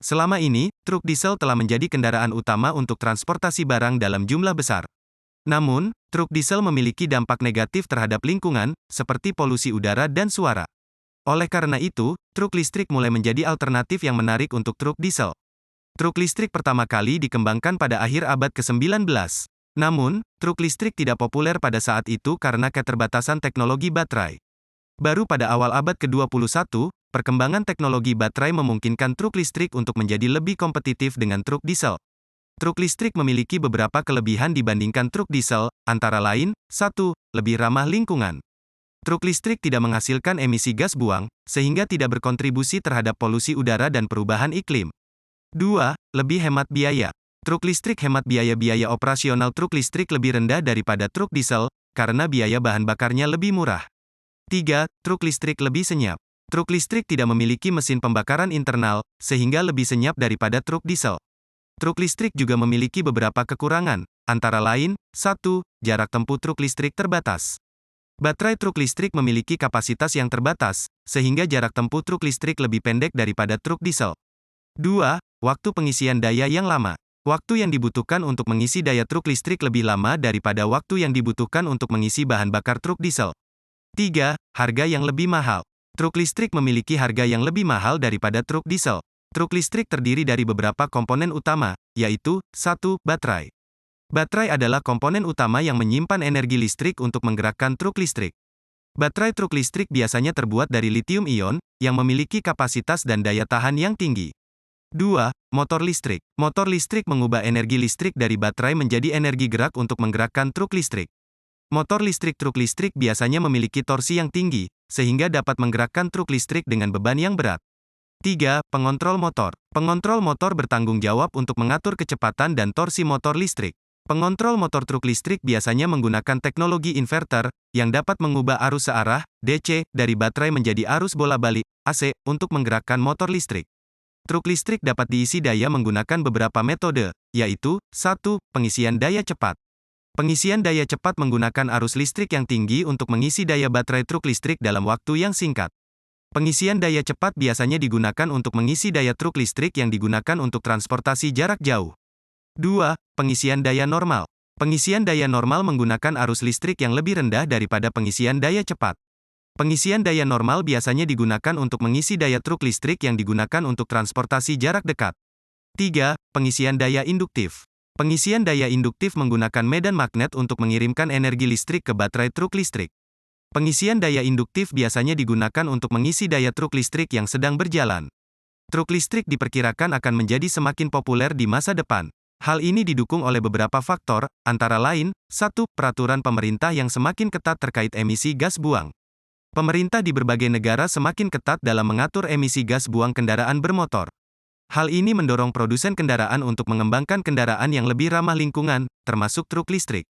Selama ini, truk diesel telah menjadi kendaraan utama untuk transportasi barang dalam jumlah besar. Namun, truk diesel memiliki dampak negatif terhadap lingkungan, seperti polusi udara dan suara. Oleh karena itu, truk listrik mulai menjadi alternatif yang menarik untuk truk diesel. Truk listrik pertama kali dikembangkan pada akhir abad ke-19. Namun, truk listrik tidak populer pada saat itu karena keterbatasan teknologi baterai. Baru pada awal abad ke-21, perkembangan teknologi baterai memungkinkan truk listrik untuk menjadi lebih kompetitif dengan truk diesel. Truk listrik memiliki beberapa kelebihan dibandingkan truk diesel, antara lain, 1. Lebih ramah lingkungan. Truk listrik tidak menghasilkan emisi gas buang, sehingga tidak berkontribusi terhadap polusi udara dan perubahan iklim. 2. Lebih hemat biaya. Truk listrik hemat biaya operasional truk listrik lebih rendah daripada truk diesel, karena biaya bahan bakarnya lebih murah. 3. Truk listrik lebih senyap. Truk listrik tidak memiliki mesin pembakaran internal, sehingga lebih senyap daripada truk diesel. Truk listrik juga memiliki beberapa kekurangan, antara lain, 1. Jarak tempuh truk listrik terbatas. Baterai truk listrik memiliki kapasitas yang terbatas, sehingga jarak tempuh truk listrik lebih pendek daripada truk diesel. 2. Waktu pengisian daya yang lama. Waktu yang dibutuhkan untuk mengisi daya truk listrik lebih lama daripada waktu yang dibutuhkan untuk mengisi bahan bakar truk diesel. 3. Harga yang lebih mahal. Truk listrik memiliki harga yang lebih mahal daripada truk diesel. Truk listrik terdiri dari beberapa komponen utama, yaitu, 1. Baterai. Baterai adalah komponen utama yang menyimpan energi listrik untuk menggerakkan truk listrik. Baterai truk listrik biasanya terbuat dari litium-ion, yang memiliki kapasitas dan daya tahan yang tinggi. 2. Motor listrik. Motor listrik mengubah energi listrik dari baterai menjadi energi gerak untuk menggerakkan truk listrik. Motor listrik truk listrik biasanya memiliki torsi yang tinggi, sehingga dapat menggerakkan truk listrik dengan beban yang berat. 3. Pengontrol motor. Pengontrol motor bertanggung jawab untuk mengatur kecepatan dan torsi motor listrik. Pengontrol motor truk listrik biasanya menggunakan teknologi inverter, yang dapat mengubah arus searah, DC, dari baterai menjadi arus bola-balik, AC, untuk menggerakkan motor listrik. Truk listrik dapat diisi daya menggunakan beberapa metode, yaitu, 1. Pengisian daya cepat. Pengisian daya cepat menggunakan arus listrik yang tinggi untuk mengisi daya baterai truk listrik dalam waktu yang singkat. Pengisian daya cepat biasanya digunakan untuk mengisi daya truk listrik yang digunakan untuk transportasi jarak jauh. 2. Pengisian daya normal. Pengisian daya normal menggunakan arus listrik yang lebih rendah daripada pengisian daya cepat. Pengisian daya normal biasanya digunakan untuk mengisi daya truk listrik yang digunakan untuk transportasi jarak dekat. 3. Pengisian daya induktif. Pengisian daya induktif menggunakan medan magnet untuk mengirimkan energi listrik ke baterai truk listrik. Pengisian daya induktif biasanya digunakan untuk mengisi daya truk listrik yang sedang berjalan. Truk listrik diperkirakan akan menjadi semakin populer di masa depan. Hal ini didukung oleh beberapa faktor, antara lain, 1. Peraturan pemerintah yang semakin ketat terkait emisi gas buang. Pemerintah di berbagai negara semakin ketat dalam mengatur emisi gas buang kendaraan bermotor. Hal ini mendorong produsen kendaraan untuk mengembangkan kendaraan yang lebih ramah lingkungan, termasuk truk listrik.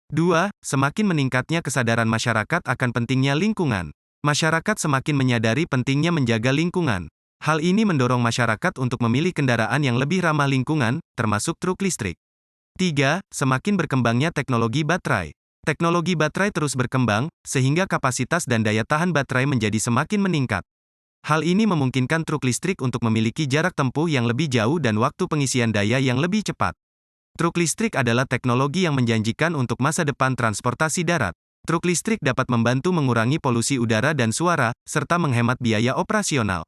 2. Semakin meningkatnya kesadaran masyarakat akan pentingnya lingkungan. Masyarakat semakin menyadari pentingnya menjaga lingkungan. Hal ini mendorong masyarakat untuk memilih kendaraan yang lebih ramah lingkungan, termasuk truk listrik. 3. Semakin berkembangnya teknologi baterai. Teknologi baterai terus berkembang, sehingga kapasitas dan daya tahan baterai menjadi semakin meningkat. Hal ini memungkinkan truk listrik untuk memiliki jarak tempuh yang lebih jauh dan waktu pengisian daya yang lebih cepat. Truk listrik adalah teknologi yang menjanjikan untuk masa depan transportasi darat. Truk listrik dapat membantu mengurangi polusi udara dan suara, serta menghemat biaya operasional.